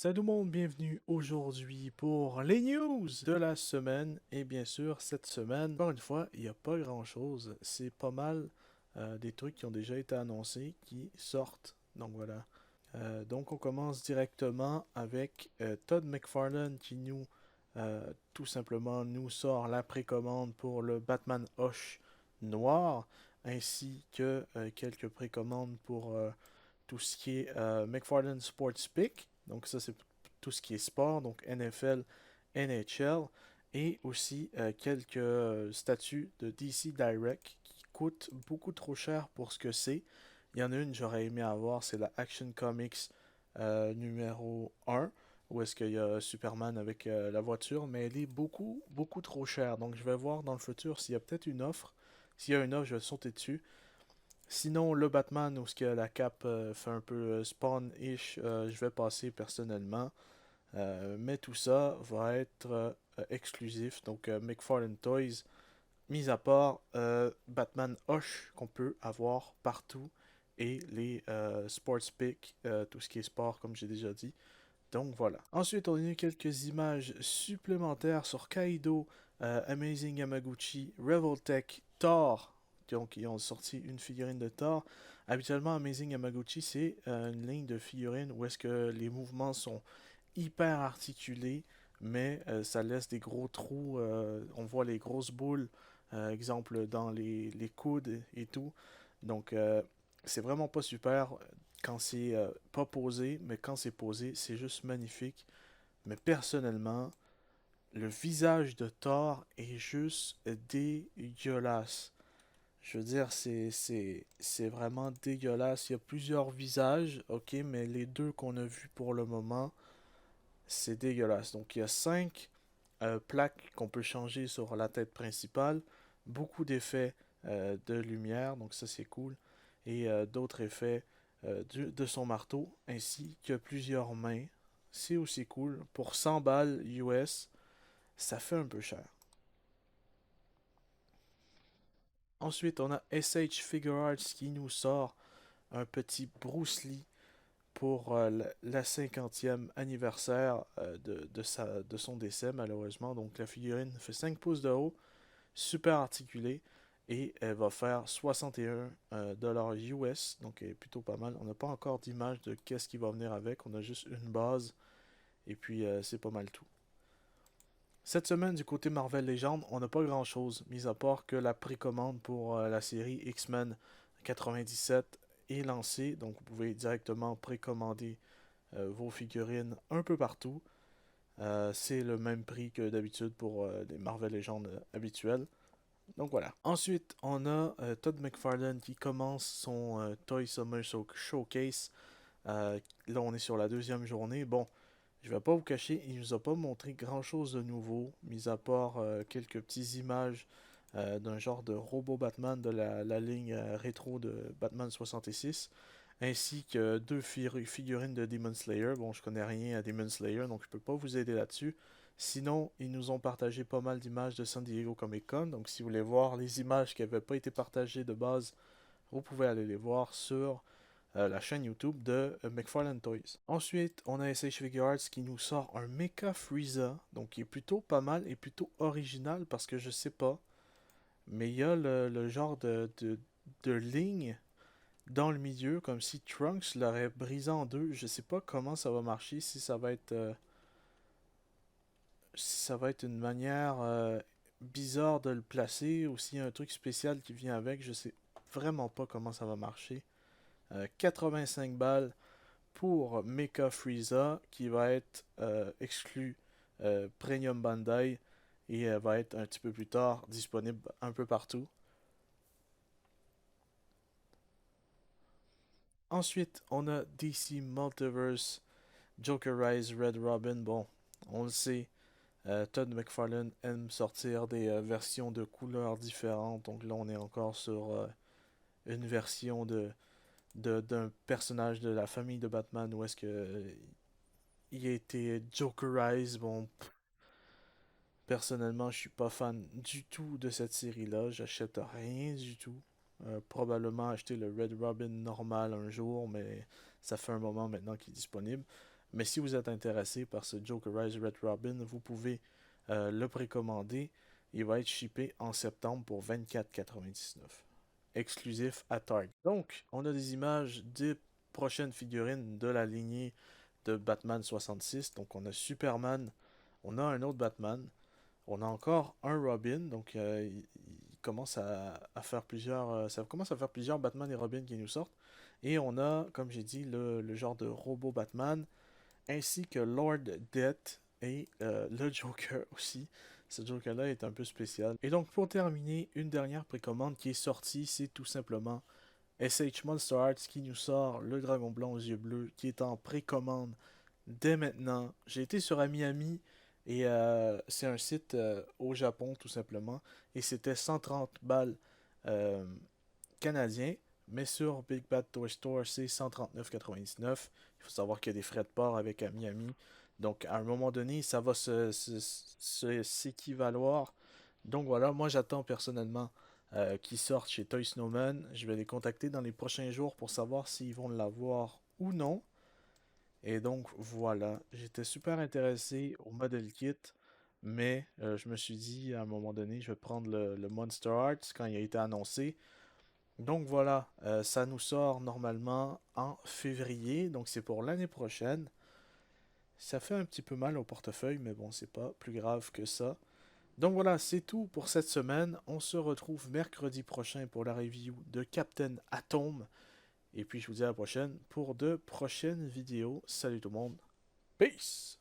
Salut tout le monde, bienvenue aujourd'hui pour les news de la semaine. Et bien sûr, cette semaine, encore une fois, il n'y a pas grand-chose. C'est pas mal des trucs qui ont déjà été annoncés, qui sortent. Donc voilà. Donc on commence directement avec Todd McFarlane qui tout simplement, nous sort la précommande pour le Batman Hush noir, ainsi que quelques précommandes pour tout ce qui est McFarlane Sports Pick. Donc ça, c'est tout ce qui est sport, donc NFL, NHL, et aussi quelques statuts de DC Direct qui coûtent beaucoup trop cher pour ce que c'est. Il y en a une que j'aurais aimé avoir, c'est la Action Comics numéro 1, où est-ce qu'il y a Superman avec la voiture, mais elle est beaucoup, beaucoup trop chère. Donc je vais voir dans le futur s'il y a peut-être une offre. S'il y a une offre, je vais sauter dessus. Sinon, le Batman, où ce que la cape fait un peu spawn-ish, je vais passer personnellement. Mais tout ça va être exclusif. Donc, McFarlane Toys, mis à part Batman Hush, qu'on peut avoir partout, et les Sports Pick, tout ce qui est sport, comme j'ai déjà dit. Donc voilà. Ensuite, on a eu quelques images supplémentaires sur Kaido, Amazing Yamaguchi, Revoltech, Thor. Donc, ils ont sorti une figurine de Thor. Habituellement, Amazing Yamaguchi, c'est une ligne de figurines où est-ce que les mouvements sont hyper articulés, mais ça laisse des gros trous. On voit les grosses boules, exemple dans les coudes et tout. Donc, c'est vraiment pas super quand c'est pas posé, mais quand c'est posé, c'est juste magnifique. Mais personnellement, le visage de Thor est juste dégueulasse. Je veux dire, c'est vraiment dégueulasse. Il y a plusieurs visages, ok, mais les deux qu'on a vus pour le moment, c'est dégueulasse. Donc il y a 5 plaques qu'on peut changer sur la tête principale, beaucoup d'effets de lumière, donc ça c'est cool, et d'autres effets de son marteau, ainsi que plusieurs mains. C'est aussi cool. Pour 100 balles US, ça fait un peu cher. Ensuite, on a SH Figure Arts qui nous sort un petit Bruce Lee pour la 50e anniversaire de son décès, malheureusement. Donc, la figurine fait 5 pouces de haut, super articulée, et elle va faire 61 dollars US, donc elle est plutôt pas mal. On n'a pas encore d'image de qu'est-ce qui va venir avec, on a juste une base, et puis c'est pas mal tout. Cette semaine, du côté Marvel Legends, on n'a pas grand chose, mis à part que la précommande pour la série X-Men 97 est lancée, donc vous pouvez directement précommander vos figurines un peu partout. C'est le même prix que d'habitude pour les Marvel Legends habituels. Donc voilà. Ensuite, on a Todd McFarlane qui commence son Toy Summer Showcase. Là, on est sur la deuxième journée. Bon, je vais pas vous cacher, il nous a pas montré grand chose de nouveau, mis à part quelques petites images d'un genre de robot Batman de la ligne rétro de Batman 66, ainsi que deux figurines de Demon Slayer. Bon, je connais rien à Demon Slayer, donc je peux pas vous aider là-dessus. Sinon, ils nous ont partagé pas mal d'images de San Diego Comic Con, donc si vous voulez voir les images qui n'avaient pas été partagées de base, vous pouvez aller les voir sur la chaîne YouTube de McFarlane Toys. Ensuite, on a SH Figure Arts qui nous sort un Mecha Frieza, donc qui est plutôt pas mal et plutôt original parce que je sais pas, mais il y a le genre de ligne dans le milieu, comme si Trunks l'aurait brisé en deux. Je sais pas comment ça va marcher, si ça va être une manière bizarre de le placer, ou s'il y a un truc spécial qui vient avec, je sais vraiment pas comment ça va marcher. 85 balles pour Mecha Frieza qui va être exclu Premium Bandai et va être un petit peu plus tard disponible un peu partout. Ensuite, on a DC Multiverse, Joker Rise, Red Robin. Bon, on le sait, Todd McFarlane aime sortir des versions de couleurs différentes. Donc là, on est encore sur une version d'un personnage de la famille de Batman où est-ce que il a été Jokerized. Bon, personnellement, je suis pas fan du tout de cette série-là. J'achète rien du tout. Probablement acheter le Red Robin normal un jour, mais ça fait un moment maintenant qu'il est disponible. Mais si vous êtes intéressé par ce Jokerize Red Robin, vous pouvez le précommander. Il va être shippé en septembre pour 24,99$. Exclusif à Target. Donc, on a des images des prochaines figurines de la lignée de Batman 66. Donc, on a Superman, on a un autre Batman, on a encore un Robin. Donc, il commence à faire plusieurs, ça commence à faire plusieurs Batman et Robin qui nous sortent. Et on a, comme j'ai dit, le genre de robot Batman, ainsi que Lord Death et le Joker aussi. Ce Joker-là est un peu spécial. Et donc, pour terminer, une dernière précommande qui est sortie, c'est tout simplement SH Monster Arts qui nous sort le dragon blanc aux yeux bleus, qui est en précommande dès maintenant. J'ai été sur Amiami et c'est un site au Japon tout simplement. Et c'était 130 balles euh, canadiens. Mais sur Big Bad Toy Store, c'est 139,99. Il faut savoir qu'il y a des frais de port avec Amiami. Donc, à un moment donné, ça va s'équivaloir. Donc voilà, moi j'attends personnellement qu'ils sortent chez Toy Snowman. Je vais les contacter dans les prochains jours pour savoir s'ils vont l'avoir ou non. Et donc voilà, j'étais super intéressé au model kit, mais je me suis dit à un moment donné, je vais prendre le Monster Arts quand il a été annoncé. Donc voilà, ça nous sort normalement en février, donc c'est pour l'année prochaine. Ça fait un petit peu mal au portefeuille, mais bon, c'est pas plus grave que ça. Donc voilà, c'est tout pour cette semaine. On se retrouve mercredi prochain pour la review de Captain Atom. Et puis je vous dis à la prochaine pour de prochaines vidéos. Salut tout le monde. Peace!